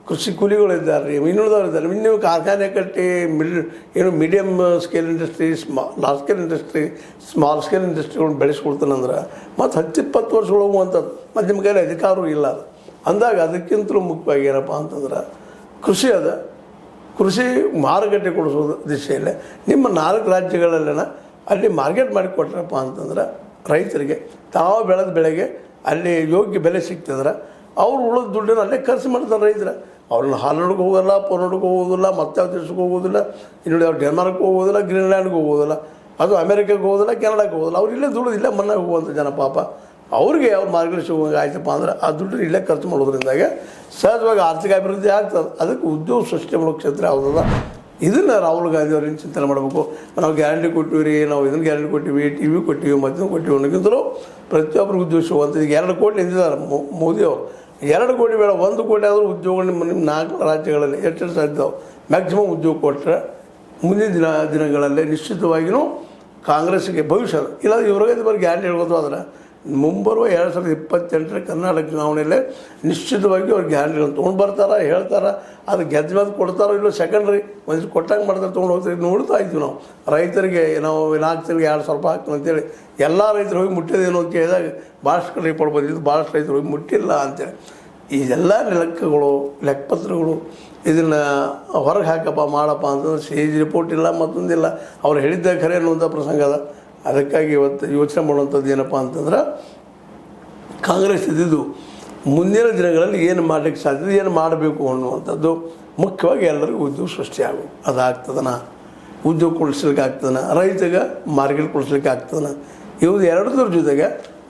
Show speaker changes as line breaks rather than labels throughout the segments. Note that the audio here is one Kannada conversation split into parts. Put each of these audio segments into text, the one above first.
ಕೃಷಿ ಕೂಲಿಗಳಿದ್ದಾರೆ ರೀ, ಇನ್ನುಳಿದವ್ರು ಇದ್ದಾರೆ. ಇನ್ನೂ ಕಾರ್ಖಾನೆ ಕಟ್ಟಿ medium scale industry, large scale industry, small scale ಇಂಡಸ್ಟ್ರಿಗಳನ್ನ ಬೆಳೆಸ್ಕೊಳ್ತಾನಂದ್ರೆ ಮತ್ತು 10-20 ವರ್ಷಗಳು ಹೋಗುವಂಥದ್ದು. ಮತ್ತು ನಿಮ್ಮ ಕೈಲಿ ಅಧಿಕಾರವೂ ಇಲ್ಲ ಅದು ಅಂದಾಗ ಅದಕ್ಕಿಂತಲೂ ಮುಖ್ಯವಾಗಿ ಏನಪ್ಪ ಅಂತಂದ್ರೆ ಕೃಷಿ ಅದ. ಕೃಷಿ ಮಾರುಕಟ್ಟೆ ಕೊಡಿಸೋದು ದಿಶೆಯಲ್ಲೇ ನಿಮ್ಮ 4 ರಾಜ್ಯಗಳಲ್ಲೆನ ಅಲ್ಲಿ ಮಾರ್ಕೆಟ್ ಮಾಡಿ ಕೊಟ್ರಪ್ಪ ಅಂತಂದ್ರೆ ರೈತರಿಗೆ ತಾವು ಬೆಳೆದ ಬೆಳೆಗೆ ಅಲ್ಲಿ ಯೋಗ್ಯ ಬೆಲೆ ಸಿಗ್ತದ್ರೆ ಅವ್ರು ಉಳಿದ ದುಡ್ಡನ್ನು ಅಲ್ಲೇ ಖರ್ಚು ಮಾಡ್ತಾರೆ ರೈತರು. ಅವ್ರನ್ನ ಹಾಲ್ನೋಡ್ಗೆ ಹೋಗೋಲ್ಲ, ಪೋರ್ನೋಡ್ಗೆ ಹೋಗೋದಿಲ್ಲ, ಮತ್ತೆ ಯಾವ ದೇಶಕ್ಕೆ ಹೋಗೋದಿಲ್ಲ, ಇನ್ನೊಂದು ಯಾವ ಡೆನ್ಮಾರ್ಕ್ಗೆ ಹೋಗೋದಿಲ್ಲ, ಗ್ರೀನ್ಲ್ಯಾಂಡ್ಗೆ ಹೋಗೋದಿಲ್ಲ, ಅದು ಅಮೇರಿಕಾಗೆ ಹೋಗೋದಿಲ್ಲ, ಕೆನಡಾಗೆ ಹೋಗೋದಿಲ್ಲ. ಅವ್ರು ಇಲ್ಲೇ ದುಡ್ಡು ಇಲ್ಲೇ ಮನ್ನಾಗಿ ಹೋಗುವಂಥ ಜನ ಪಾಪ ಅವ್ರಿಗೆ ಅವ್ರು ಮಾರ್ಗದರ್ಶನ ಹೋಗಿ ಆಯ್ತಪ್ಪ ಅಂದ್ರೆ ಆ ದುಡ್ಡು ಇಲ್ಲೇ ಖರ್ಚು ಮಾಡೋದ್ರಿಂದಾಗೆ ಸಹಜವಾಗಿ ಆರ್ಥಿಕ ಅಭಿವೃದ್ಧಿ ಆಗ್ತದೆ. ಅದಕ್ಕೆ ಉದ್ಯೋಗ ಸೃಷ್ಟಿ ಮಾಡೋ ಕ್ಷೇತ್ರ ಯಾವುದದ ಇದನ್ನು ರಾಹುಲ್ ಗಾಂಧಿ ಅವ್ರೇನು ಚಿಂತನೆ ಮಾಡಬೇಕು. ನಾವು ಗ್ಯಾರಂಟಿ ಕೊಟ್ಟಿವಿ ರೀ, ನಾವು ಇದನ್ನು ಗ್ಯಾರಂಟಿ ಕೊಟ್ಟಿವಿ, ಟಿ ವಿ ಕೊಟ್ಟಿವಿ, ಮತ್ತೊಂದು ಕೊಟ್ಟಿವಿ ಅನ್ನೋಕ್ಕಿಂತಲೂ ಪ್ರತಿಯೊಬ್ಬರು ಉದ್ಯೋಗ ಸಿಗುವಂಥ ಈಗ 2 ಕೋಟಿ ನಿಂತಿದ್ದಾರೆ ಮೋದಿ ಅವರು. 2 ಕೋಟಿ ಬೇಡ, 1 ಕೋಟಿ ಆದರೂ ಉದ್ಯೋಗ ನಿಮ್ಮ 4 ರಾಜ್ಯಗಳಲ್ಲಿ ಎಷ್ಟು ಸಾಧ್ಯ ಮ್ಯಾಕ್ಸಿಮಮ್ ಉದ್ಯೋಗ ಕೊಟ್ಟರೆ ಮುಂದಿನ ದಿನಗಳಲ್ಲಿ ನಿಶ್ಚಿತವಾಗಿಯೂ ಕಾಂಗ್ರೆಸ್ಸಿಗೆ ಭವಿಷ್ಯ ಇಲ್ಲ. ಇವ್ರಿಗೆ ಬರೀ ಗ್ಯಾರಂಟಿ ಹೇಳ್ಬೋದು. ಆದರೆ ಮುಂಬರುವ 2028ರ ಕರ್ನಾಟಕ ಚುನಾವಣೆಯಲ್ಲೇ ನಿಶ್ಚಿತವಾಗಿ ಅವ್ರು ಗ್ಯಾರಂಟಿಗಳನ್ನು ತೊಗೊಂಡು ಬರ್ತಾರೆ, ಹೇಳ್ತಾರೆ. ಅದು ಗೆದ್ದ ಮೇಲೆ ಕೊಡ್ತಾರೋ ಇಲ್ಲೋ ಸೆಕೆಂಡ್ರಿ ಒಂದು ಕೊಟ್ಟಂಗೆ ಮಾಡ್ತಾರೆ, ತೊಗೊಂಡು ಹೋಗ್ತಾರೆ. ನೋಡ್ತಾ ಇದ್ವಿ ನಾವು ರೈತರಿಗೆ ನಾವು 4 ತಿಂಗಳಿಗೆ 2,000 ರೂಪಾಯಿ ಹಾಕ್ತೀವಿ ಅಂತೇಳಿ ಎಲ್ಲ ರೈತರು ಹೋಗಿ ಮುಟ್ಟಿದೇನೋ ಅಂತ ಕೇಳಿದಾಗ ಭಾಳಷ್ಟು ಕಡೆ ರಿಪೋರ್ಟ್ ಬಂದಿದ್ದು, ಭಾಳಷ್ಟು ರೈತರು ಹೋಗಿ ಮುಟ್ಟಿಲ್ಲ ಅಂತೇಳಿ. ಇದೆಲ್ಲ ಲೆಕ್ಕಪತ್ರಗಳು ಇದನ್ನು ಹೊರಗೆ ಹಾಕಪ್ಪ ಮಾಡಪ್ಪ ಅಂತಂದ್ರೆ CAG ರಿಪೋರ್ಟ್ ಇಲ್ಲ, ಮತ್ತೊಂದಿಲ್ಲ. ಅವ್ರು ಹೇಳಿದ್ದ ಖರೆ ಅನ್ನುವಂಥ ಪ್ರಸಂಗ ಅದ. ಅದಕ್ಕಾಗಿ ಇವತ್ತು ಯೋಚನೆ ಮಾಡುವಂಥದ್ದು ಏನಪ್ಪ ಅಂತಂದ್ರೆ ಕಾಂಗ್ರೆಸ್ ಇದ್ದಿದ್ದು ಮುಂದಿನ ದಿನಗಳಲ್ಲಿ ಏನು ಮಾಡಲಿಕ್ಕೆ ಸಾಧ್ಯತೆ, ಏನು ಮಾಡಬೇಕು ಅನ್ನುವಂಥದ್ದು ಮುಖ್ಯವಾಗಿ ಎಲ್ಲರಿಗೂ ಉದ್ಯೋಗ ಸೃಷ್ಟಿಯಾಗಬೇಕು. ಅದಾಗ್ತದನ, ಉದ್ಯೋಗ ಕೊಡಿಸ್ಲಿಕ್ಕೆ ಆಗ್ತದನ, ರೈತಗೆ ಮಾರ್ಕೆಟ್ ಕೊಡಿಸ್ಲಿಕ್ಕೆ ಆಗ್ತದನ. ಇವು ಎರಡರ ಜೊತೆಗೆ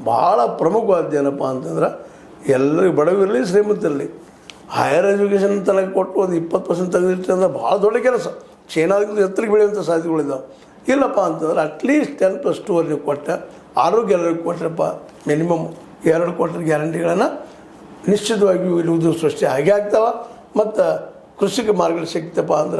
ಭಾಳ ಪ್ರಮುಖವಾದ ಏನಪ್ಪ ಅಂತಂದ್ರೆ ಎಲ್ಲರಿಗೂ ಬಡವರಿರಲಿ ಶ್ರೀಮಂತರಲ್ಲಿ ಹೈಯರ್ ಎಜುಕೇಷನ್ ತನಕ ಕೊಟ್ಟು ಒಂದು 20% ತೆಗೆದಿಟ್ಟು ಅಂದ್ರೆ ಭಾಳ ದೊಡ್ಡ ಕೆಲಸ. ಚೈನಾದಿಂದ ಎತ್ತರಿಗೆ ಬೆಳೆಯುವಂಥ ಸಾಧ್ಯತೆಗಳಿದ್ದಾವೆ. ಇಲ್ಲಪ್ಪ ಅಂತಂದ್ರೆ ಅಟ್ಲೀಸ್ಟ್ 10+2 ನೀವು ಕೊಟ್ಟ ಆರೋಗ್ಯ ಎಲ್ಲರಿಗೂ ಕೊಟ್ಟರಪ್ಪ ಮಿನಿಮಮ್ 2 ಕೊಟ್ಟರೆ ಗ್ಯಾರಂಟಿಗಳನ್ನು ನಿಶ್ಚಿತವಾಗಿಯೂ ಇಲ್ಲಿ ಉದ್ಯೋಗ ಸೃಷ್ಟಿ ಆಗೇ ಆಗ್ತಾವೆ. ಮತ್ತು ಕೃಷಿಗೆ ಮಾರ್ಗಗಳು ಸಿಗ್ತಪ್ಪ ಅಂದ್ರೆ